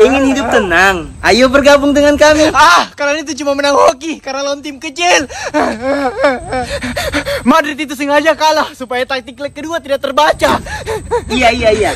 Ingin hidup tenang? Ayo bergabung dengan kami. Kalian itu cuma menang hoki karena lawan tim kecil. Madrid itu sengaja kalah supaya taktik leg kedua tidak terbaca. Iya.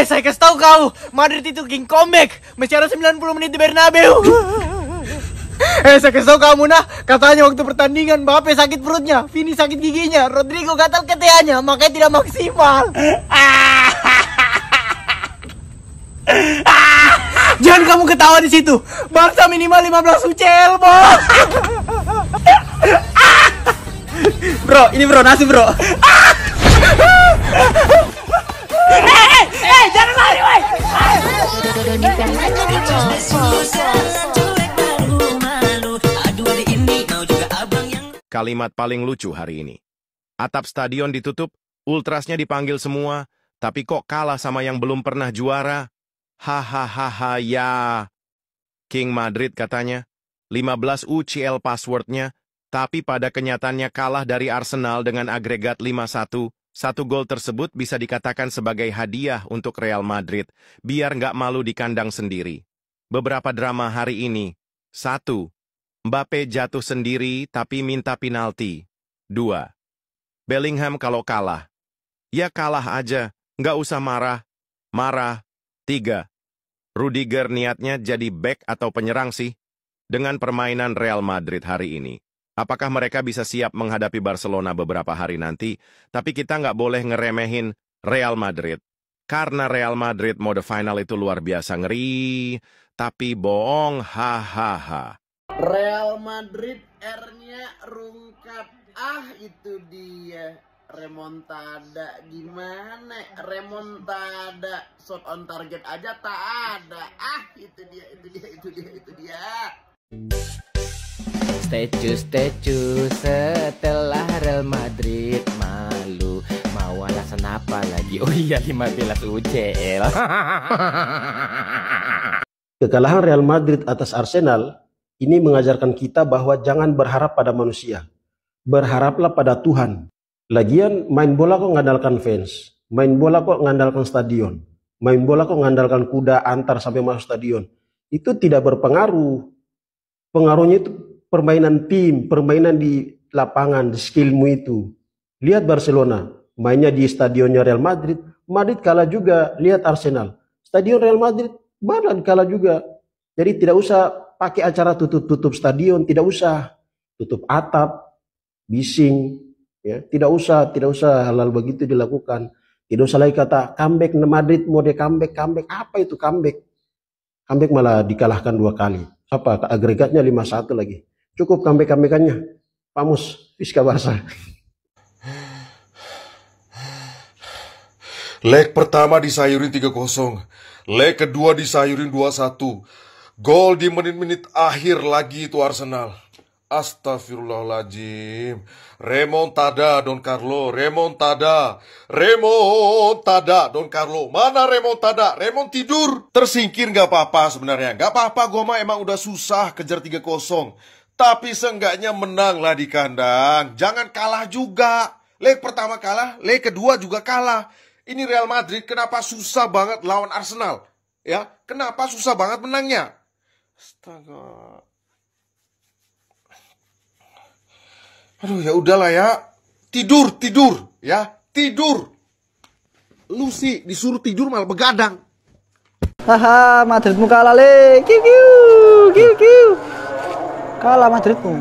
Saya kasih tahu kau, Madrid itu king comeback. Masih ada 90 menit di Bernabeu. Saya kasih tahu kamu nah, katanya waktu pertandingan Mbappe sakit perutnya, Vini sakit giginya, Rodrigo gatal keteanya, makanya tidak maksimal. Jangan kamu ketawa di situ. Barca minimal 15 UCL, bos. Bro, ini bro, nasi bro. Jangan lari, woi. Kalimat paling lucu hari ini. Atap stadion ditutup, ultrasnya dipanggil semua, tapi kok kalah sama yang belum pernah juara? Hahaha ya. King Madrid katanya, 15 UCL passwordnya, tapi pada kenyataannya kalah dari Arsenal dengan agregat 5-1. Satu gol tersebut bisa dikatakan sebagai hadiah untuk Real Madrid, biar nggak malu di kandang sendiri. Beberapa drama hari ini. 1. Mbappe jatuh sendiri tapi minta penalti. 2. Bellingham kalau kalah. Ya kalah aja, nggak usah marah. 3. Rudiger niatnya jadi back atau penyerang sih? Dengan permainan Real Madrid hari ini. Apakah mereka bisa siap menghadapi Barcelona beberapa hari nanti? Tapi kita nggak boleh ngeremehin Real Madrid. Karena Real Madrid mode final itu luar biasa ngeri. Tapi bohong, hahaha. Real Madrid R-nya rungkat. Itu dia. Remontada gimana? Remontada shot on target aja tak ada. Itu dia. Statue setelah Real Madrid malu. Mau alasan apa lagi? Oh iya, 15 UCL. Kekalahan Real Madrid atas Arsenal ini mengajarkan kita bahwa jangan berharap pada manusia. Berharaplah pada Tuhan. Lagian main bola kok ngandalkan fans. Main bola kok ngandalkan stadion. Main bola kok ngandalkan kuda antar sampai masuk stadion. Itu tidak berpengaruh. Pengaruhnya itu permainan tim, permainan di lapangan, di skillmu itu. Lihat Barcelona, mainnya di stadionnya Real Madrid, Madrid kalah juga. Lihat Arsenal, stadion Real Madrid, Madrid kalah juga. Jadi tidak usah pakai acara tutup-tutup stadion, tidak usah tutup atap, bising, ya. Tidak usah hal-hal begitu dilakukan. Tidak usah lagi kata comeback Madrid, mode comeback. Apa itu comeback? Comeback malah dikalahkan 2 kali. Apa agregatnya 5-1 lagi. Cukup comeback-comebackannya. Vamos, Visca Barca. Leg pertama disayurin 3-0. Leg kedua disayurin 2-1. Gol di menit-menit akhir lagi itu Arsenal. Astagfirullahaladzim. Remontada Don Carlo. Remontada Don Carlo. Mana remontada? Remont tidur. Tersingkir gak apa-apa sebenarnya. Gak apa-apa, gua mah emang udah susah kejar 3-0. Tapi seenggaknya menang lah di kandang. Jangan kalah juga. Leg pertama kalah, leg kedua juga kalah. Ini Real Madrid kenapa susah banget lawan Arsenal? Ya, kenapa susah banget menangnya? Astaga. Aduh, ya udahlah ya. Tidur ya. Tidur. Lu sih disuruh tidur malah begadang. Haha, Madridmu kalah le. Kiu. Kalah Madridmu.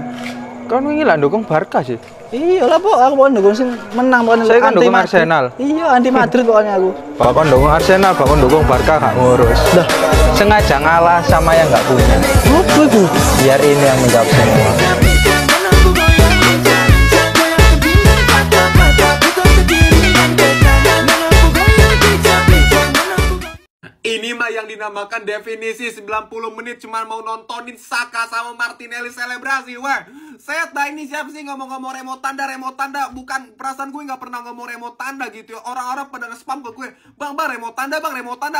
Kau wingi lah dukung Barca sih. Iya lah, Pok. Aku pokoknya dukung sing menang pokoknya. Saya kan dukung Arsenal. Iya, anti Madrid pokoknya aku. Bapak dukung Arsenal, bapak dukung Barca gak ngurus. Dah, sengaja ngalah sama yang gak punya. Apa itu? Biar ini yang menjawab semua. Ini mah yang dinamakan definisi 90 menit cuma mau nontonin Saka sama Martinelli selebrasi. Weh, Seta ini siapa sih ngomong-ngomong remotanda? Bukan, perasaan gue gak pernah ngomong remotanda gitu ya. Orang-orang pada nge-spam ke gue, Bang remotanda.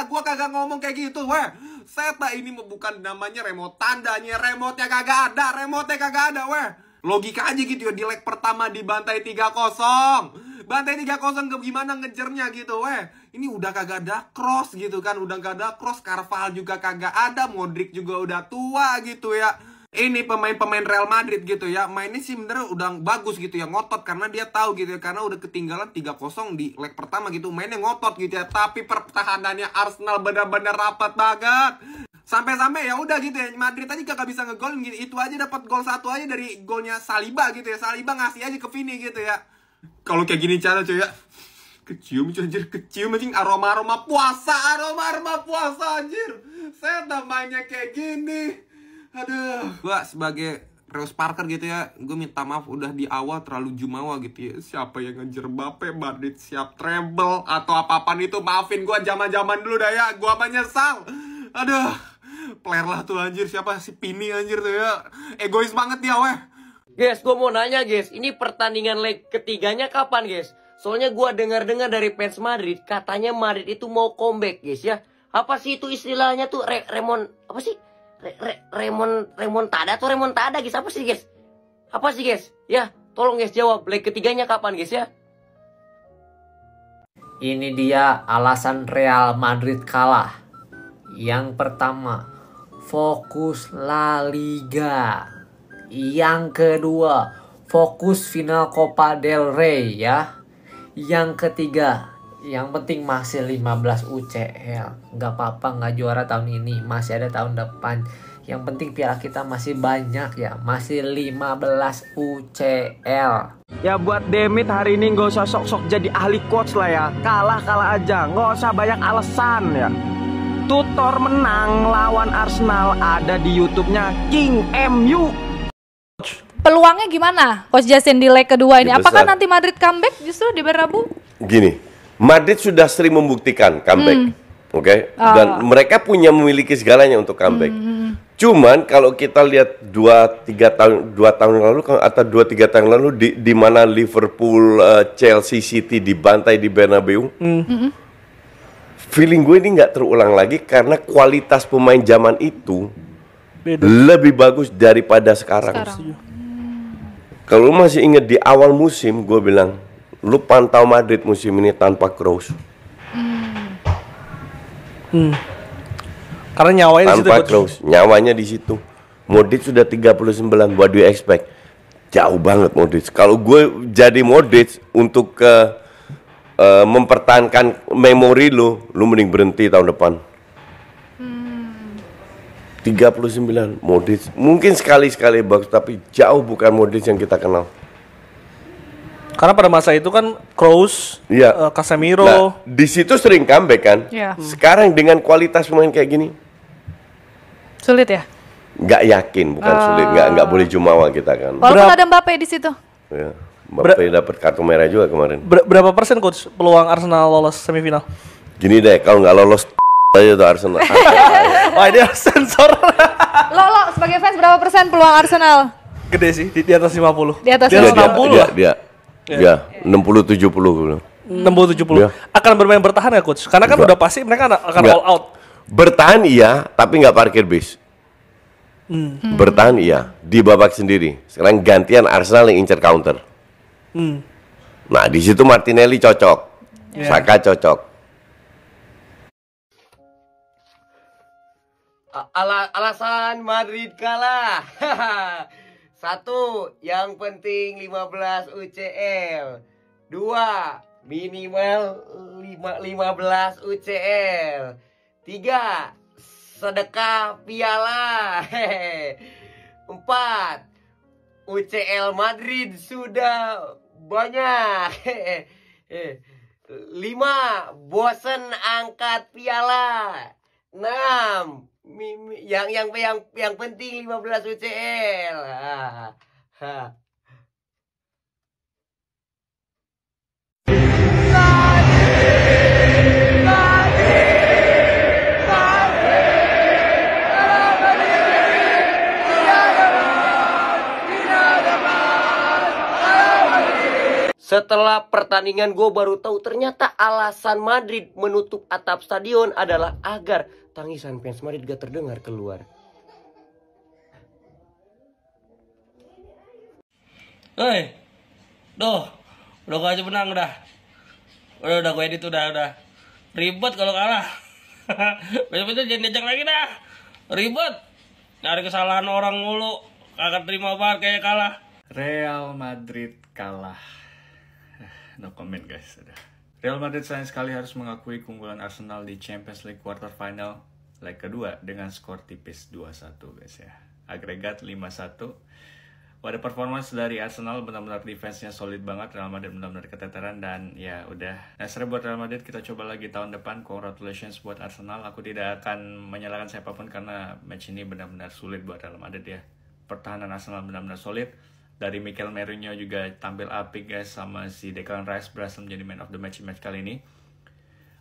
Gue kagak ngomong kayak gitu. Weh, Seta ini bukan namanya remotandanya. Remote-nya kagak ada. Weh, logika aja gitu ya. Di leg pertama dibantai 3-0. Bantai 3-0 gimana ngejernya gitu. Weh, Ini udah kagak ada Kroos gitu kan, udah gak ada Kroos, Carvajal juga kagak ada, Modric juga udah tua gitu ya. Ini pemain-pemain Real Madrid gitu ya, mainnya sih bener udah bagus gitu ya, ngotot karena dia tahu gitu ya, karena udah ketinggalan 3-0 di leg pertama gitu, mainnya ngotot gitu ya. Tapi pertahanannya Arsenal benar-benar rapat banget. Sampai-sampai ya udah gitu ya, Madrid aja gak bisa ngegolin gitu. Itu aja dapat gol 1 aja dari golnya Saliba gitu ya. Saliba ngasih aja ke Vini gitu ya. Kalau kayak gini cara cuy ya, kecium anjir, kecium anjing, aroma puasa anjir. Saya namanya kayak gini. Aduh, gua sebagai Reus Parker gitu ya, gue minta maaf udah di awal terlalu jumawa gitu ya. Siapa yang ngejar Mbappe, Madrid siap treble atau apapun itu, maafin gua zaman-zaman dulu dah ya, gua menyesal. Aduh, player lah tuh anjir, siapa si Pini anjir tuh ya. Egois banget dia weh. Guys, gue mau nanya guys, ini pertandingan leg ketiganya kapan guys? Soalnya gue dengar-dengar dari fans Madrid, katanya Madrid itu mau comeback guys ya. Apa sih itu istilahnya tuh, apa sih? Remontada atau remontada guys, apa sih guys? Apa sih guys? Ya, tolong guys jawab, leg ketiganya kapan guys ya? Ini dia alasan Real Madrid kalah. Yang pertama, fokus La Liga. Yang kedua, fokus final Copa del Rey ya. Yang ketiga, yang penting masih 15 UCL. Nggak apa-apa nggak juara tahun ini, masih ada tahun depan. Yang penting piala kita masih banyak ya, masih 15 UCL. Ya buat Demit hari ini gak usah sok-sok jadi ahli coach lah ya. Kalah aja, gak usah banyak alasan ya. Tutor menang lawan Arsenal ada di YouTube-nya King MU. Peluangnya gimana Coach Justin di leg kedua ini? Ya, Apakah besar. nanti Madrid comeback justru di Bernabeu? Gini, Madrid sudah sering membuktikan comeback, oke? Dan mereka memiliki segalanya untuk comeback. Cuman kalau kita lihat 2-3 tahun lalu atau 2-3 tahun lalu di mana Liverpool, Chelsea, City dibantai di Bernabeu, feeling gue ini nggak terulang lagi karena kualitas pemain zaman itu lebih bagus daripada sekarang. Kalau lu masih ingat di awal musim, gue bilang, lu pantau Madrid musim ini tanpa Kroos. Karena nyawanya di situ. Tanpa Kroos, nyawanya di situ. Modric sudah 39, what do you expect? Jauh banget Modric. Kalau gue jadi Modric untuk mempertahankan memori lu mending berhenti tahun depan. 39 Modric. Mungkin sekali-sekali bagus, tapi jauh bukan Modric yang kita kenal. Karena pada masa itu kan Kroos, Iya. Casemiro. Nah, di situ sering comeback kan. Iya. Sekarang dengan kualitas pemain kayak gini, Sulit ya? nggak yakin, bukan sulit, nggak boleh jumawa kita kan. Walaupun ada Mbappe di situ. Ya, Mbappe dapat kartu merah juga kemarin. Berapa persen coach peluang Arsenal lolos semifinal? Gini deh, kalau nggak lolos aja tuh Arsenal. Wah, ini harus sensor. Lo sebagai fans berapa persen peluang Arsenal? Gede sih, di atas 50. Di atas 60 lah. Dia 60-70 60-70. Ya. Akan bermain bertahan ya coach? Karena kan udah pasti mereka akan Enggak. all out. Bertahan iya, tapi nggak parkir bis. Bertahan iya, di babak sendiri. Sekarang gantian Arsenal yang incer counter. Nah, di situ Martinelli cocok, Saka cocok. Alasan Madrid kalah. Satu, yang penting 15 UCL. Dua, minimal 15 UCL. Tiga, sedekah piala. Empat, UCL Madrid sudah banyak. Lima, bosen angkat piala. 6, yang penting 15 UCL. Setelah pertandingan gue baru tahu ternyata alasan Madrid menutup atap stadion adalah agar tangisan fans Madrid gak terdengar keluar. Hei, udah gue aja menang udah gue edit udah. Ribet kalau kalah. Besok-besok jangan diajak lagi dah. Ribet. Nyari kesalahan orang mulu. Kagak terima VAR kayak kalah. Real Madrid kalah. No comment guys. Real Madrid sayang sekali harus mengakui keunggulan Arsenal di Champions League quarter final leg kedua dengan skor tipis 2-1 guys ya. Agregat 5-1. Pada performance dari Arsenal benar-benar defense-nya solid banget, Real Madrid benar-benar keteteran dan ya udah. Nah, buat Real Madrid, kita coba lagi tahun depan. Congratulations buat Arsenal. Aku tidak akan menyalahkan siapapun karena match ini benar-benar sulit buat Real Madrid ya. Pertahanan Arsenal benar-benar solid. Dari Mikel Merino juga tampil apik guys, sama si Declan Rice berhasil menjadi man of the match kali ini.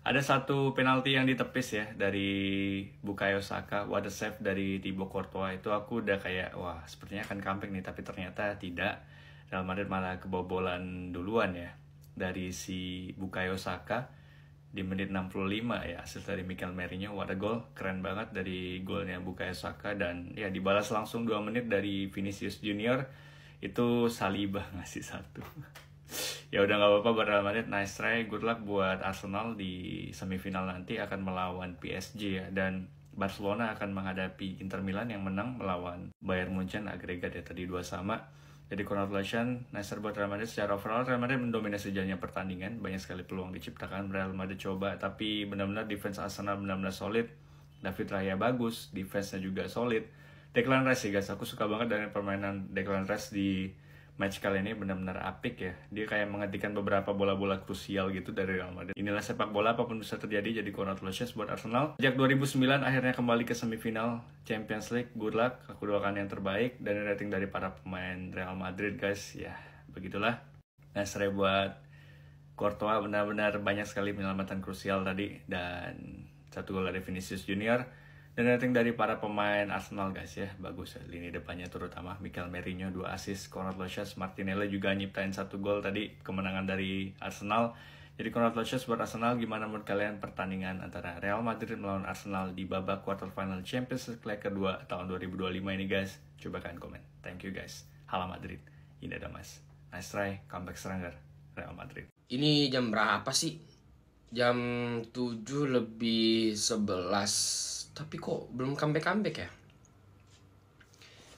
Ada satu penalti yang ditepis ya dari Bukayo Saka, what a save dari Thibaut Courtois. Itu aku udah kayak wah sepertinya akan comeback nih, tapi ternyata tidak. Real Madrid malah kebobolan duluan ya dari si Bukayo Saka di menit 65 ya, hasil dari Mikel Merino. What a goal, keren banget dari golnya Bukayo Saka, dan ya dibalas langsung 2 menit dari Vinicius Junior. Itu Saliba ngasih 1. Ya udah nggak apa-apa buat Real Madrid, nice try, good luck buat Arsenal di semifinal nanti akan melawan PSG ya, dan Barcelona akan menghadapi Inter Milan yang menang melawan Bayern Munchen agregat ya tadi 2-2. Jadi congratulations, nice try buat Real Madrid. Secara overall Real Madrid mendominasi jalannya pertandingan, banyak sekali peluang diciptakan Real Madrid coba, tapi benar-benar defense Arsenal benar-benar solid. David Raya bagus, defense-nya juga solid. Declan Rice ya guys, aku suka banget dari permainan Declan Rice di match kali ini, benar-benar apik ya. Dia kayak menghentikan beberapa bola-bola krusial gitu dari Real Madrid. Inilah sepak bola, apapun bisa terjadi, jadi congratulations buat Arsenal. Sejak 2009 akhirnya kembali ke semifinal Champions League, good luck. Aku doakan yang terbaik, dan rating dari para pemain Real Madrid guys, ya begitulah. Nah, serai buat Courtois, benar-benar banyak sekali penyelamatan krusial tadi, dan 1 gol dari Vinicius Junior. Dan rating dari para pemain Arsenal guys ya, bagus ya. Lini depannya terutama Mikel Merino 2 assist, congratulations. Martinelli juga nyiptain 1 gol tadi, kemenangan dari Arsenal. Jadi congratulations buat Arsenal. Gimana menurut kalian pertandingan antara Real Madrid melawan Arsenal di babak quarter final Champions League leg kedua tahun 2025 ini guys? Coba kalian komen. Thank you guys. Hala Madrid, ini ada mas. Nice try, comeback stronger Real Madrid. Ini jam berapa sih? Jam 7:11. Tapi kok belum comeback ya?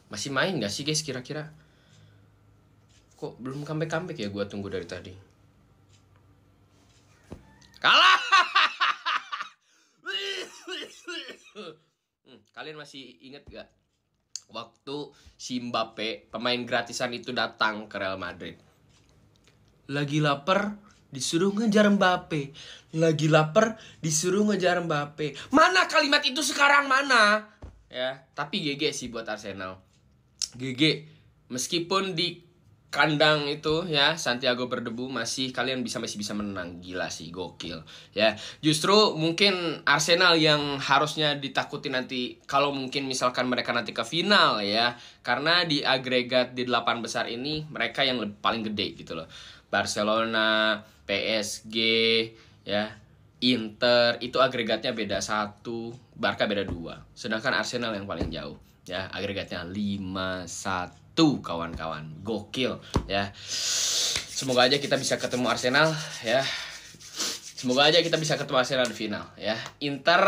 Masih main gak sih guys kira-kira? Kok belum comeback ya, gua tunggu dari tadi. Kalah! Kalian masih inget gak? Waktu si Mbappe, pemain gratisan itu datang ke Real Madrid. Lagi lapar, disuruh ngejar Mbappe. Lagi lapar, disuruh ngejar Mbappe. Mana kalimat itu sekarang, mana? Ya, tapi GG sih buat Arsenal. GG. Meskipun di kandang itu ya Santiago Bernabeu masih bisa menang. Gila sih, gokil. Ya, justru mungkin Arsenal yang harusnya ditakuti nanti kalau mungkin misalkan mereka nanti ke final ya. Karena di agregat di 8 besar ini mereka yang paling gede gitu loh. Barcelona, PSG, ya, Inter itu agregatnya beda 1, Barca beda 2. Sedangkan Arsenal yang paling jauh, ya, agregatnya 5-1 kawan-kawan. Gokil, ya. Semoga aja kita bisa ketemu Arsenal, ya. Semoga aja kita bisa ketemu Arsenal di final, ya. Inter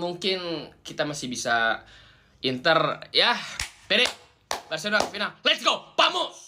mungkin kita masih bisa Inter, ya. Pede Barcelona final. Let's go, vamos.